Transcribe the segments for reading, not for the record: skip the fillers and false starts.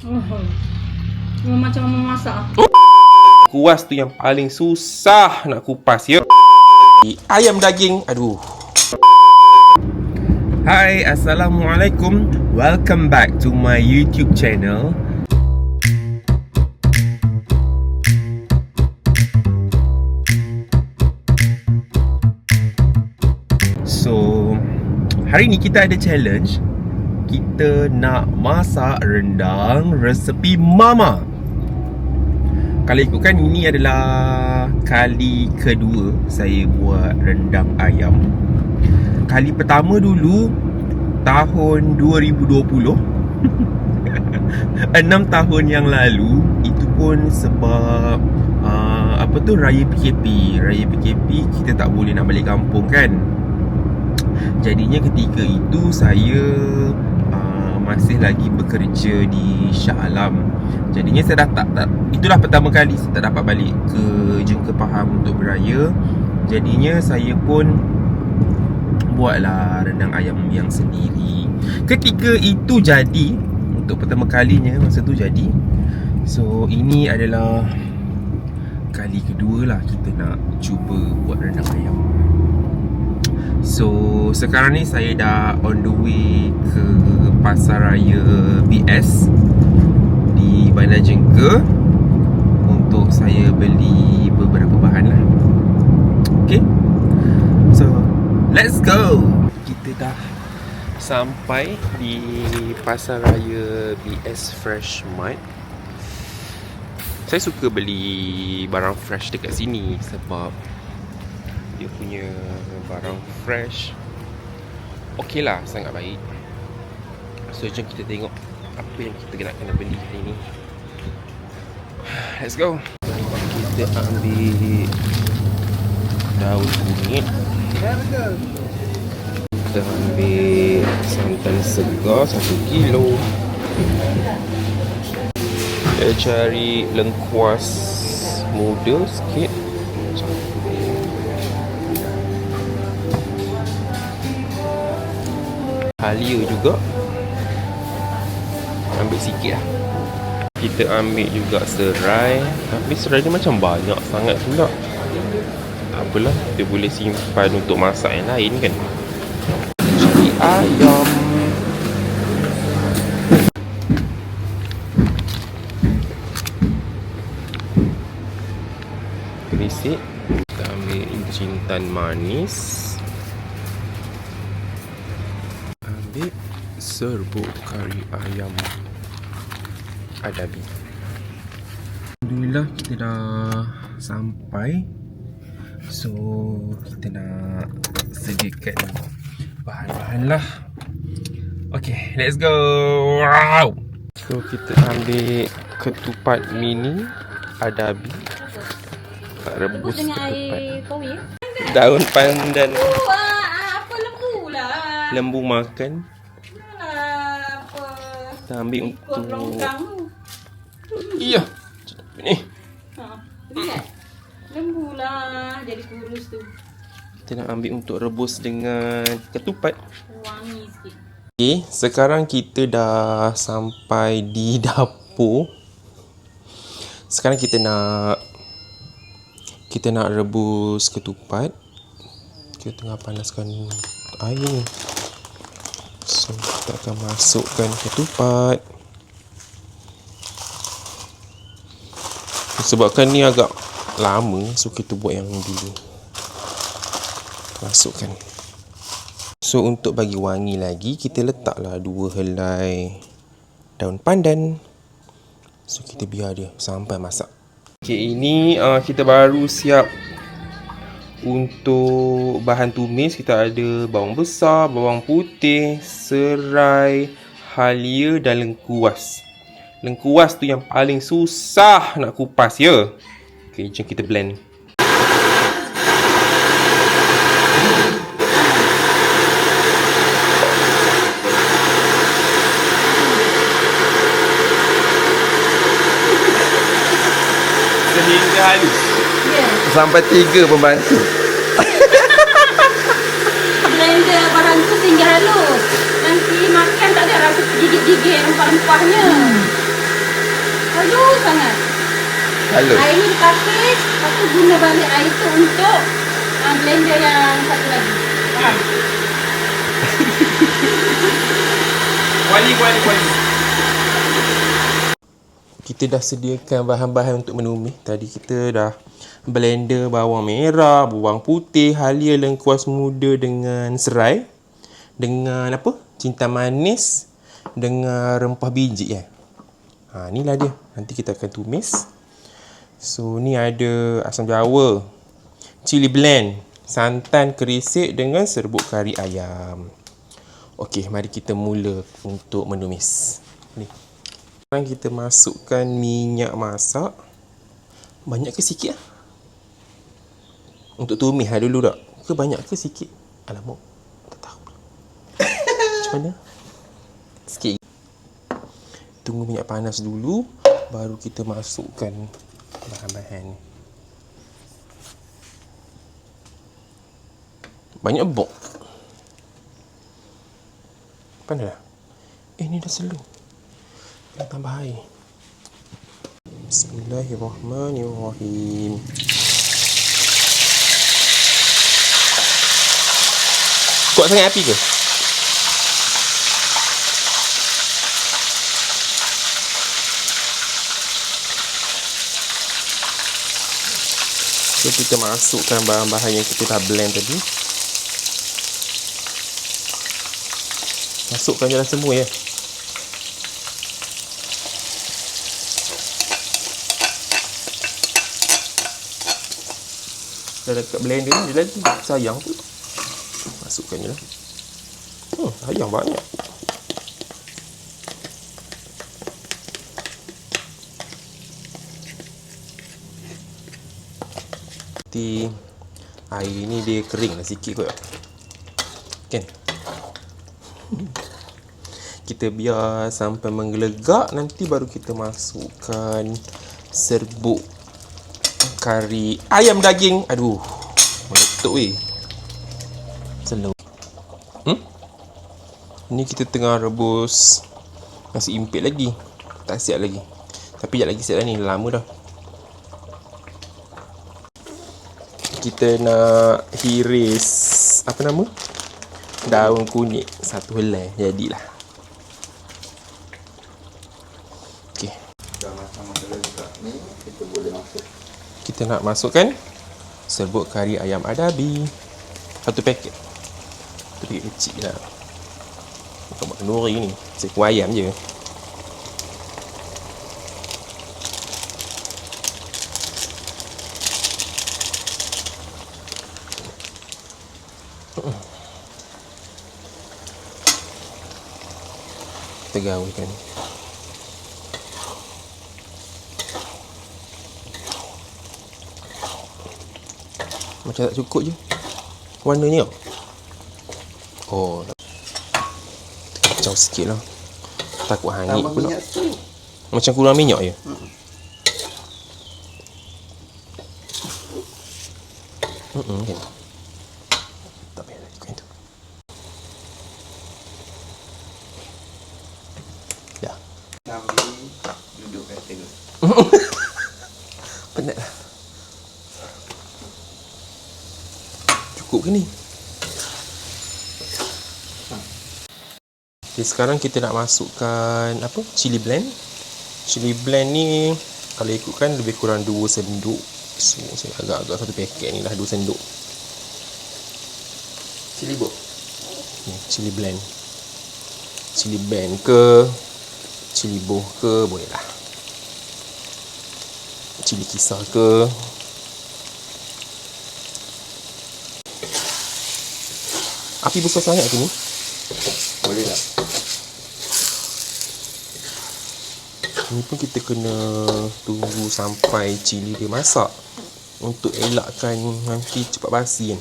Macam memasak. Kuas tu yang paling susah nak kupas ya. Ayam daging. Aduh. Hai, Assalamualaikum. Welcome back to my YouTube channel. So, hari ni kita ada challenge. Kita nak masak rendang resepi mama. Kalau ikutkan, ini adalah kali kedua saya buat rendang ayam. Kali pertama dulu tahun 2020 6 tahun yang lalu. Itu pun sebab Raya PKP. Raya PKP kita tak boleh nak balik kampung kan. Jadinya ketika itu saya masih lagi bekerja di Shah Alam. Jadinya saya dah tak itulah pertama kali saya tak dapat balik ke Jengka Pahang untuk beraya. Jadinya saya pun buatlah rendang ayam yang sendiri. Ketika itu jadi, untuk pertama kalinya masa tu jadi. So ini adalah kali kedua lah kita nak cuba buat rendang ayam. So sekarang ni saya dah on the way ke Pasaraya BS di Bandar Jengka untuk saya beli beberapa bahan lah. Okay, so let's go. Kita dah sampai di Pasaraya BS Fresh Mart. Saya suka beli barang fresh dekat sini sebab dia punya barang fresh okey lah, sangat baik. So jom kita tengok apa yang kita nak kena beli hari ni. Let's go. Kita ambil daun kunyit. Kita ambil santan segar 1 kilo. Kita cari lengkuas muda sikit. Halia juga ambil sikit lah. Kita ambil juga serai. Tapi serai dia macam banyak sangat pula. Apalah, kita boleh simpan untuk masak yang lain kan. Cari ayam. Berisik. Kita ambil jintan manis. Ambil serbuk kari ayam Adabi. Alhamdulillah kita dah sampai. So kita nak sediakan bahan-bahan lah. Okay, let's go. Wow. So kita ambil ketupat mini Adabi. Tak rebus ketupat. Daun pandan. Apa lembu lah. Lembu makan. Apa? Kita ambil Ikut untuk longkang. iya. Ni. Lihat. Lembu lah jadi kurus tu. Kita nak ambil untuk rebus dengan ketupat. Wangi sikit. Okay, sekarang kita dah sampai di dapur. Sekarang kita nak rebus ketupat. Kita tengah panaskan air ni. So kita akan masukkan ketupat. Sebabkan ni agak lama, so kita buat yang dulu. Masukkan. So untuk bagi wangi lagi, kita letaklah 2 helai daun pandan. So kita biar dia sampai masak. Okay, ini kita baru siap untuk bahan tumis. Kita ada bawang besar, bawang putih, serai, halia dan lengkuas. Lengkuas tu yang paling susah nak kupas ya. Okay, jom kita blend. Sehingga halus. Sampai 3 pembantu. Blender barang tu sehingga halus. Nanti makan tak ada rasa gigit-gigit rempah-rempahnya. sangat. Halus. Air ni dipakai, lepas tu guna balik air tu untuk blender yang satu lagi. Faham? Kuali. Kita dah sediakan bahan-bahan untuk menumis. Tadi kita dah blender bawang merah, bawang putih, halia lengkuas muda dengan serai. Dengan apa? Cinta manis. Dengan rempah biji ya. Inilah dia. Nanti kita akan tumis. So, ni ada asam jawa, cili blend, santan kerisik dengan serbuk kari ayam. Okey, mari kita mula untuk menumis. Ni. Sekarang kita masukkan minyak masak. Banyak ke sikit lah? Untuk tumis lah dulu tak? Ke banyak ke sikit? Alamak, tak tahu. Macam mana? Sikit. Tunggu minyak panas dulu. Baru kita masukkan bahan-bahan ni. Banyak bok. Pandai dah? Ni dah slow. Kita tambah air. Bismillahirrahmanirrahim. Kuat sangat api ke? So, kita masukkan bahan-bahan yang kita dah blend tadi. Masukkan je lah semua ya. Dah dekat blender ni, dia lagi sayang tu. Masukkan je lah. Sayang banyak. Nanti air ni dia kering lah sikit kot. Kan? Kita biar sampai menggelegak. Nanti baru kita masukkan serbuk kari ayam daging. Aduh, meletup weh. Slow. Ni kita tengah rebus nasi impit lagi. Tak siap lagi. Tapi sekejap lagi siap dah ni. Lama dah. Kita nak hiris apa nama? Daun kunyit satu helai. Jadilah. Okey. Kita nak masukkan serbuk kari ayam adabi. Satu paket. Satu paket kecil lah. Bukan buat kenduri ni. Saya kuah ayam je. Kita gaulkan. Macam tak cukup je warna ni tau. Oh, kacau sikit lah. Takut hangit pula. Macam kurang minyak je. Kan. Tak payah lagi kain tu. Dah. Duduk kat tengah. Penat lah. Cukup ke ni? Okay, sekarang kita nak masukkan apa? Chili blend. Chili blend ni kalau ikutkan lebih kurang 2 senduk. So, saya agak-agak satu paket ni lah 2 senduk. Chili boh. Chili blend. Chili blend ke chili boh ke boleh lah. Chili kisar ke. Api besar sangat ke ni? Boleh lah. Ni pun kita kena tunggu sampai cili dia masak untuk elakkan nanti cepat basi kan.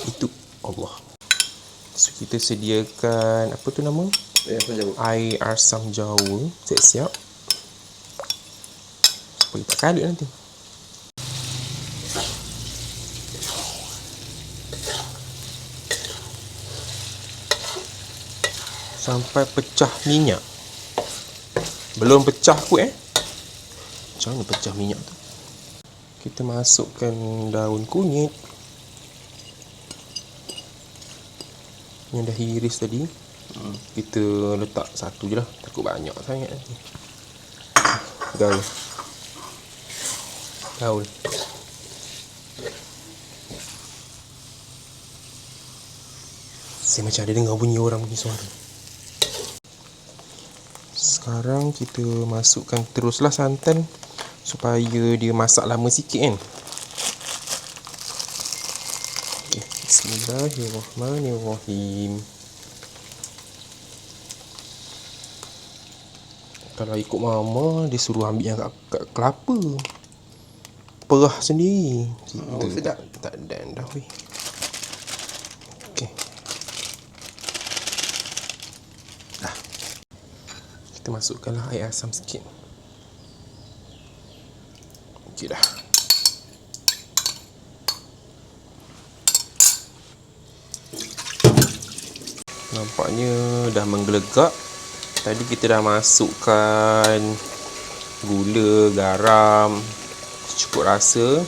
Itu Allah. So kita sediakan apa tu nama? Air asam jawa. Siap-siap. Supaya tak kalut nanti. Sampai pecah minyak. Belum pecah kot Macam mana pecah minyak tu? Kita masukkan daun kunyit yang dah iris tadi. Kita letak satu je lah, takut banyak sangat nanti. Gaul. Saya macam ada dengar bunyi orang punya suara. Sekarang kita masukkan teruslah santan supaya dia masak lama sikit kan. Okay. Bismillahirrahmanirrahim. Kalau ikut mama, dia suruh ambil yang kat kelapa. Perah sendiri. Kita sedap. Tak ada dah weh. Okey. Dah. Kita masukkanlah air asam sikit. Okey dah. Nampaknya dah menggelegak. Tadi kita dah masukkan gula, garam secukup rasa.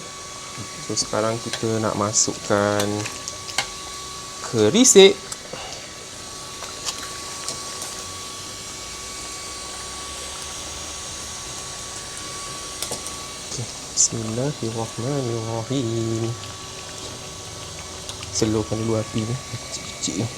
So sekarang kita nak masukkan kerisik. Okay. Bismillahirrahmanirrahim. Slowkan dulu api ni, kecil-kecil ni.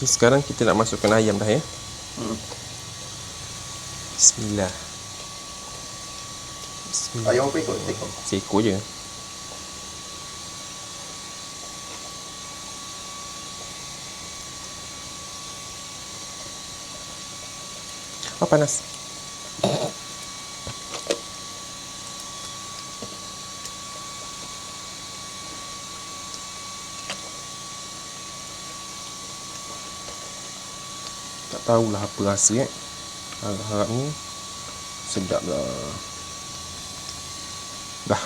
Okay, sekarang kita nak masukkan ayam dah ya. Bismillah. Ayam apa ikut? Seekor? Seekor je. Oh, panas. Tak tahulah apa rasa harap-harap ni sedap lah. Dah.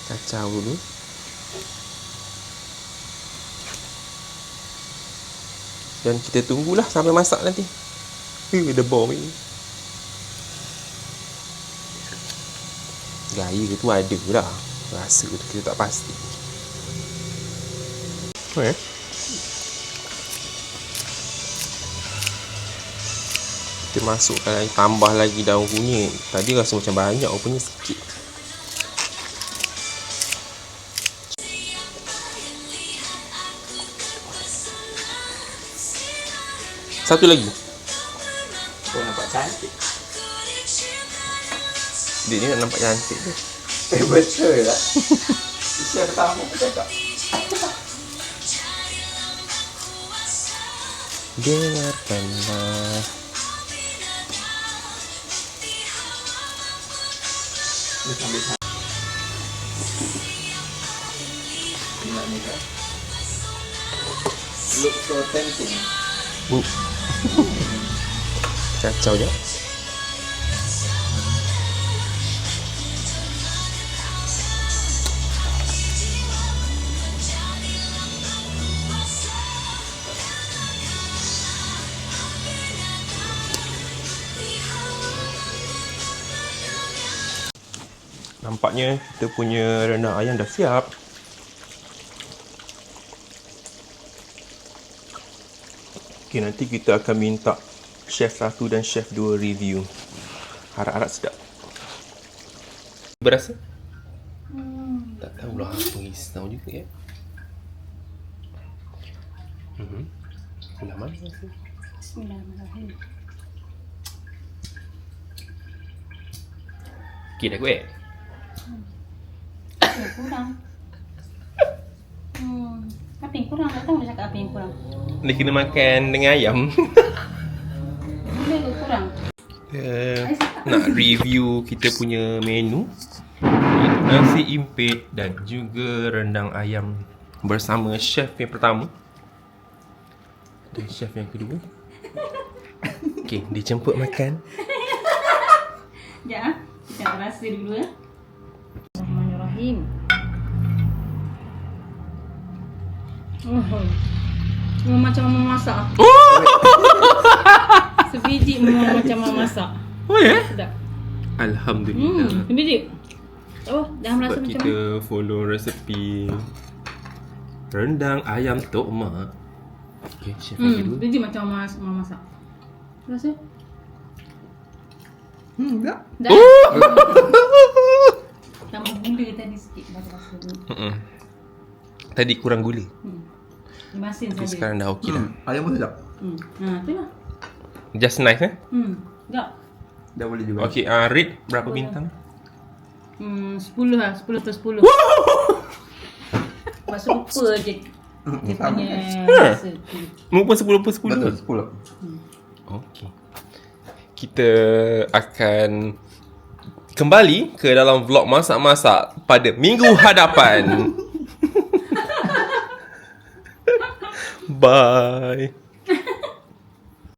Kacau dulu. Dan kita tunggulah sampai masak nanti. The bomb ni. Gaya tu ada lah. Rasa tu kita tak pasti. Kita masukkan lagi, tambah lagi daun kunyit. Tadi rasa macam banyak, rupanya sikit. Satu lagi. Kau nampak cantik. Dia ni nak nampak cantik tu. Betul lah. Isya pertama aku cakap. Dengarkanlah. Look so tempting. Kacau je. Nampaknya kita punya rendang ayam dah siap. Okay, nanti kita akan minta chef 1 dan chef 2 review. Harap-harap sedap. Berasa? Tak tahulah apa risau juga ya. Sebelah mana rasa? Bismillahirrahmanirrahim. Okay, dah kuat? Apa yang kurang? Apa yang kurang? Tak tahu dia cakap apa yang kurang. Dia kena makan dengan ayam. Gula ke kurang? Nak review kita punya menu. Iaitu nasi impit dan juga rendang ayam bersama chef yang pertama dan chef yang kedua. Okey, dijemput makan. Sekejap ah. Kita nak rasa dulu ya. Bismillahirrahmanirrahim. Memang macam mama masak. Sebiji memang macam mama masak. Oh ya? Sedap. Alhamdulillah. Sebiji. Oh, dah merasa Sebab macam kita follow resepi rendang ayam Tok Mak. Okey, chef yang kedua. sebiji macam mama masak. Rasa? Tak. Dah. Tambah gula tadi sikit baru rasa dulu. Tadi kurang gula. Dia masin Tapi saja. sekarang dah okey dah. Ayam pun sedap. Tu lah. Just nice Tak. Dah boleh juga. Okey, rate berapa bintang? 10 lah. 10 per 10. Lepas lupa je. Dia punya rasa tu. Muka 10 per 10. Betul, 10. Okey. Kita akan kembali ke dalam vlog masak-masak pada minggu hadapan. Bye.